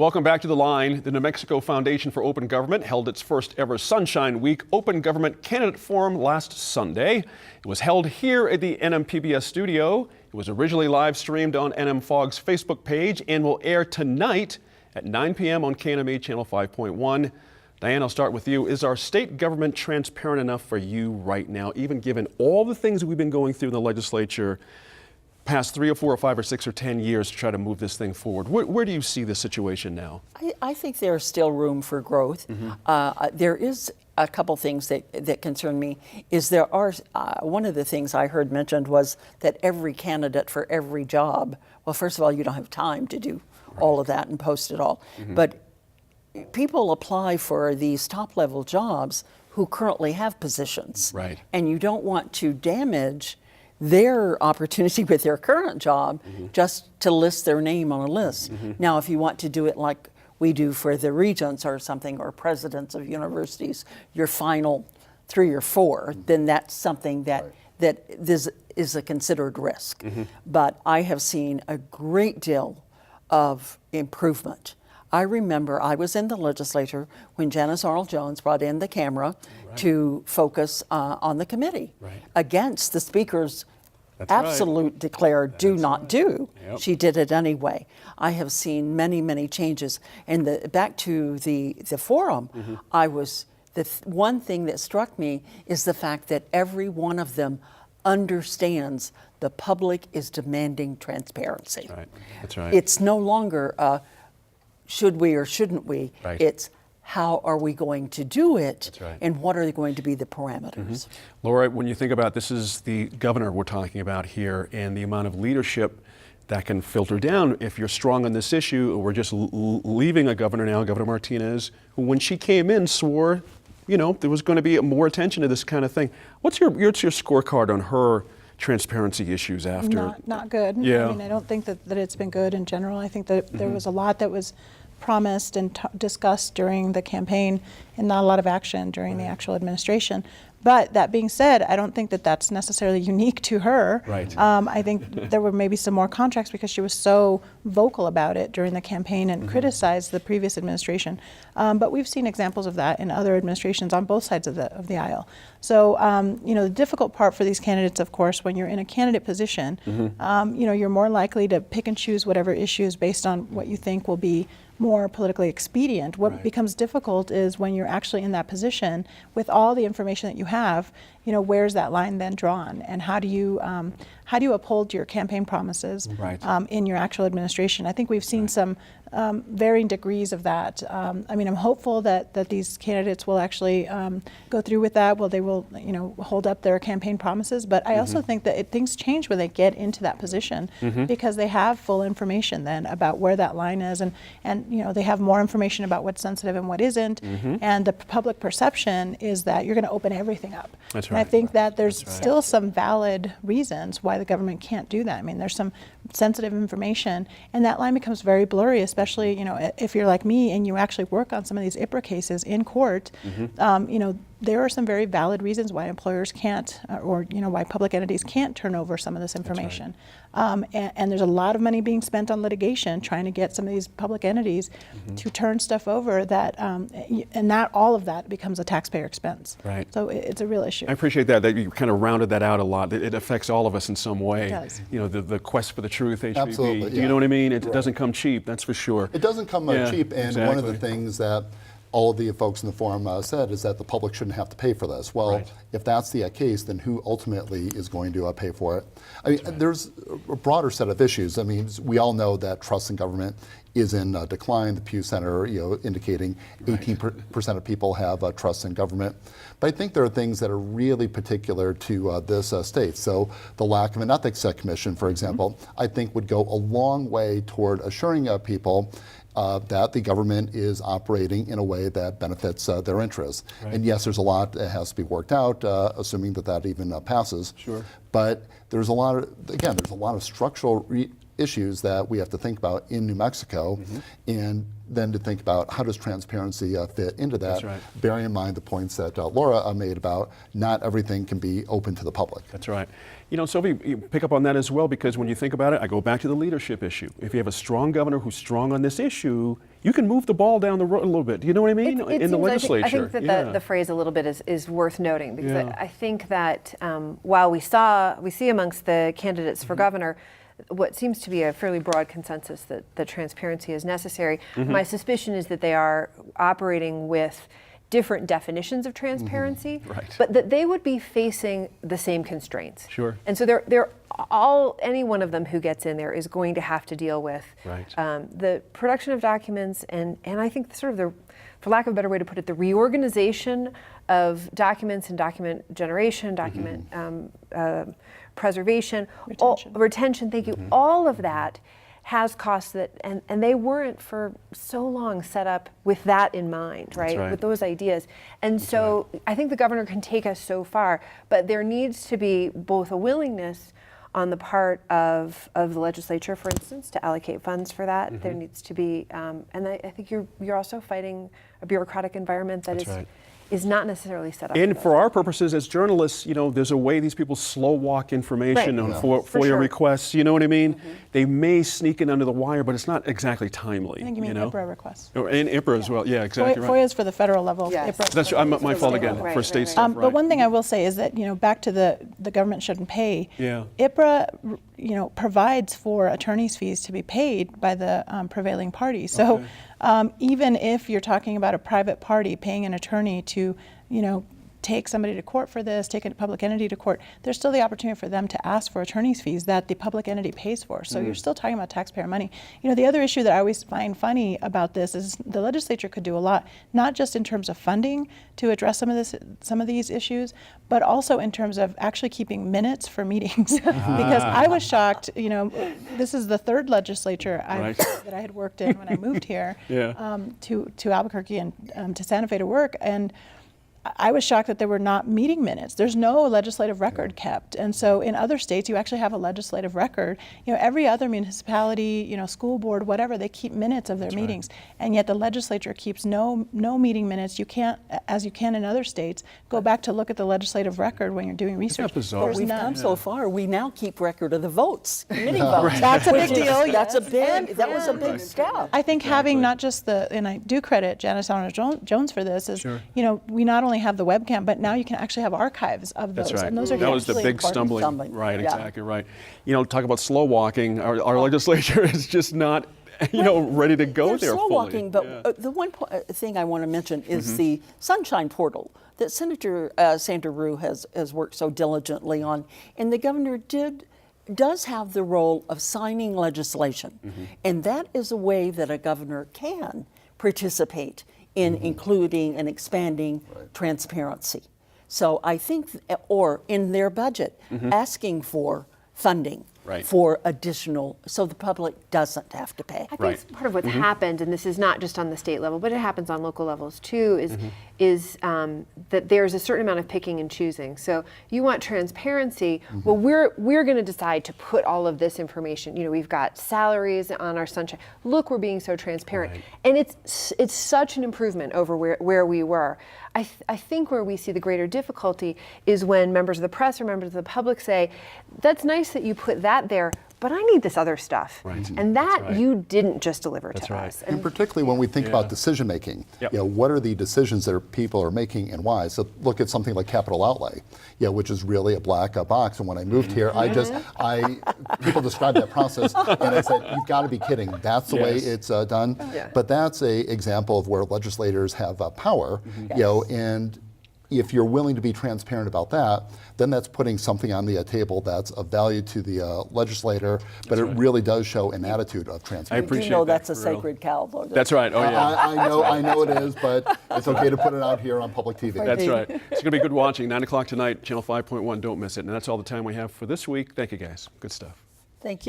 Welcome back to The Line. The New Mexico Foundation for Open Government held its first ever Sunshine Week Open Government Candidate Forum last Sunday. It was held here at the NMPBS studio. It was originally live streamed on NMFOG's Facebook page and will air tonight at 9 p.m. on KNME Channel 5.1. Diane, I'll start with you. Is our state government transparent enough for you right now, even given all the things that we've been going through in the legislature past 3 or 4 or 5 or 6 or 10 years to try to move this thing forward? Where do you see the situation now? I think there's still room for growth. There is a couple things that concern me. One of the things I heard mentioned was that every candidate for every job, well, first of all, you don't have time to do all of that and post it all. But people apply for these top-level jobs who currently have positions. Right. And you don't want to damage their opportunity with their current job just to list their name on a list. Now, if you want to do it like we do for the regents or something, or presidents of universities, your final 3 or 4, then that's something that this is a considered risk. But I have seen a great deal of improvement. I remember I was in the legislature when Janice Arnold-Jones brought in the camera to focus on the committee against the speaker's absolute declared do not do. She did it anyway. I have seen many, many changes. And back to the forum, one thing that struck me is the fact that every one of them understands the public is demanding transparency. That's right. It's no longer should we or shouldn't we? It's how are we going to do it, and what are going to be the parameters? Laura, when you think about this is the governor we're talking about here, and the amount of leadership that can filter down if you're strong on this issue. We're just leaving a governor now, Governor Martinez, who when she came in swore, there was going to be more attention to this kind of thing. What's your scorecard on her transparency issues after? Not good. Yeah. I mean, I don't think that it's been good in general. I think that there was a lot that was promised and discussed during the campaign and not a lot of action during the actual administration. But that being said, I don't think that that's necessarily unique to her. I think there were maybe some more contracts because she was so vocal about it during the campaign and criticized the previous administration. But we've seen examples of that in other administrations on both sides of the aisle. So, the difficult part for these candidates, of course, when you're in a candidate position, you're more likely to pick and choose whatever issues based on what you think will be more politically expedient. What becomes difficult is when you're actually in that position with all the information that you have, where's that line then drawn, and how do you uphold your campaign promises in your actual administration? I think we've seen some varying degrees of that. I'm hopeful that these candidates will actually go through with that. Well, they will, hold up their campaign promises. But I also think that things change when they get into that position because they have full information then about where that line is, and they have more information about what's sensitive and what isn't. And the public perception is that you're going to open everything up. And I think that there's still some valid reasons why the government can't do that. I mean, there's some sensitive information, and that line becomes very blurry, especially, if you're like me and you actually work on some of these IPRA cases in court. There are some very valid reasons why employers can't, or why public entities can't turn over some of this information. And there's a lot of money being spent on litigation trying to get some of these public entities to turn stuff over that, and not all of that becomes a taxpayer expense. So it's a real issue. I appreciate that you kind of rounded that out a lot. It affects all of us in some way. It does. The quest for the truth, HPV. Absolutely, Do you know what I mean? It doesn't come cheap, that's for sure. It doesn't come cheap, and one of the things that all of the folks in the forum said is that the public shouldn't have to pay for this. Well, if that's the case, then who ultimately is going to pay for it? I mean, there's a broader set of issues. I mean, we all know that trust in government is in decline. The Pew Center, indicating 18% of people have trust in government. But I think there are things that are really particular to this state. So the lack of an ethics commission, for example, I think would go a long way toward assuring people that the government is operating in a way that benefits their interests. And yes, there's a lot that has to be worked out, assuming that even passes. But there's a lot of structural issues that we have to think about in New Mexico, and then to think about how does transparency fit into that, bearing in mind the points that Laura made about not everything can be open to the public. That's right. Sophie, you pick up on that as well, because when you think about it, I go back to the leadership issue. If you have a strong governor who's strong on this issue, you can move the ball down the road a little bit. Do you know what I mean? It In the seems- legislature. I think that the phrase a little bit is worth noting, because I think that while we see amongst the candidates for governor what seems to be a fairly broad consensus that transparency is necessary, my suspicion is that they are operating with different definitions of transparency, Right. but that they would be facing the same constraints. Sure. And so any one of them who gets in there is going to have to deal with Right. the production of documents and I think sort of for lack of a better way to put it, the reorganization of documents and document generation, document preservation, retention, thank you, all of that has costs and they weren't for so long set up with that in mind, right? right. With those ideas. And so I think the governor can take us so far, but there needs to be both a willingness on the part of the legislature, for instance, to allocate funds for that. There needs to be, and I think you're also fighting a bureaucratic environment that is not necessarily set up. And for our purposes as journalists, there's a way these people slow walk information Right. on Yeah. FOIA For sure. requests. You know what I mean? They may sneak in under the wire, but it's not exactly timely. I think you mean IPRA requests. And IPRA as well. Yeah, exactly right. FOIA is for the federal level. Yes. IPRA. That's my fault again Right, for right, state right. stuff. But one thing I will say is that, back to the government shouldn't pay. Yeah. IPRA, provides for attorney's fees to be paid by the prevailing party. So even if you're talking about a private party paying an attorney to, take somebody to court for this, take a public entity to court, there's still the opportunity for them to ask for attorney's fees that the public entity pays for. So you're still talking about taxpayer money. The other issue that I always find funny about this is the legislature could do a lot, not just in terms of funding to address some of these issues, but also in terms of actually keeping minutes for meetings. Because I was shocked, this is the third legislature that I had worked in when I moved here to Albuquerque and to Santa Fe to work, and I was shocked that there were not meeting minutes. There's no legislative record kept. And so in other states, you actually have a legislative record. Every other municipality, school board, whatever, they keep minutes of their meetings. And yet the legislature keeps no meeting minutes. You can't, as you can in other states, go back to look at the legislative record when you're doing research. bizarre? What There's we've none. done so far, we now keep record of the votes, committee votes. That's a big Which is- deal, That's a yes. big, that was a big step. I think having not just and I do credit Janice Jones for this, is, we not only have the webcam, but now you can actually have archives of those. That's right. And those are That was the hugely big important. stumbling. Right, Yeah. exactly right. Talk about slow walking. Our legislature is just not, ready to go They're there slow fully. walking, but the one thing I want to mention is the Sunshine Portal that Senator Sandra Rue has worked so diligently on, and the governor does have the role of signing legislation, and that is a way that a governor can participate in including and expanding transparency. So I think, or in their budget, asking for funding for additional, so the public doesn't have to pay. I think part of what's happened, and this is not just on the state level, but it happens on local levels too, is that there's a certain amount of picking and choosing. So you want transparency. Well, we're going to decide to put all of this information. We've got salaries on our Sunshine. Look, we're being so transparent, and it's such an improvement over where we were. I think where we see the greater difficulty is when members of the press or members of the public say, "That's nice that you put that there, but I need this other stuff." And that you didn't just deliver to us. And particularly when we think about decision making, what are the decisions that people are making and why? So look at something like capital outlay, which is really a black box. And when I moved here, people described that process, and I said, "You've got to be kidding! That's the way it's done." But that's an example of where legislators have power, and if you're willing to be transparent about that, then that's putting something on the table that's of value to the legislator, but it really does show an attitude of transparency. I appreciate You know that, that's a for real. sacred cow, though. That's right. Oh, yeah. I know it is, but it's okay to put it out here on public TV. That's right. It's going to be good watching. 9 o'clock tonight, Channel 5.1. Don't miss it. And that's all the time we have for this week. Thank you, guys. Good stuff. Thank you.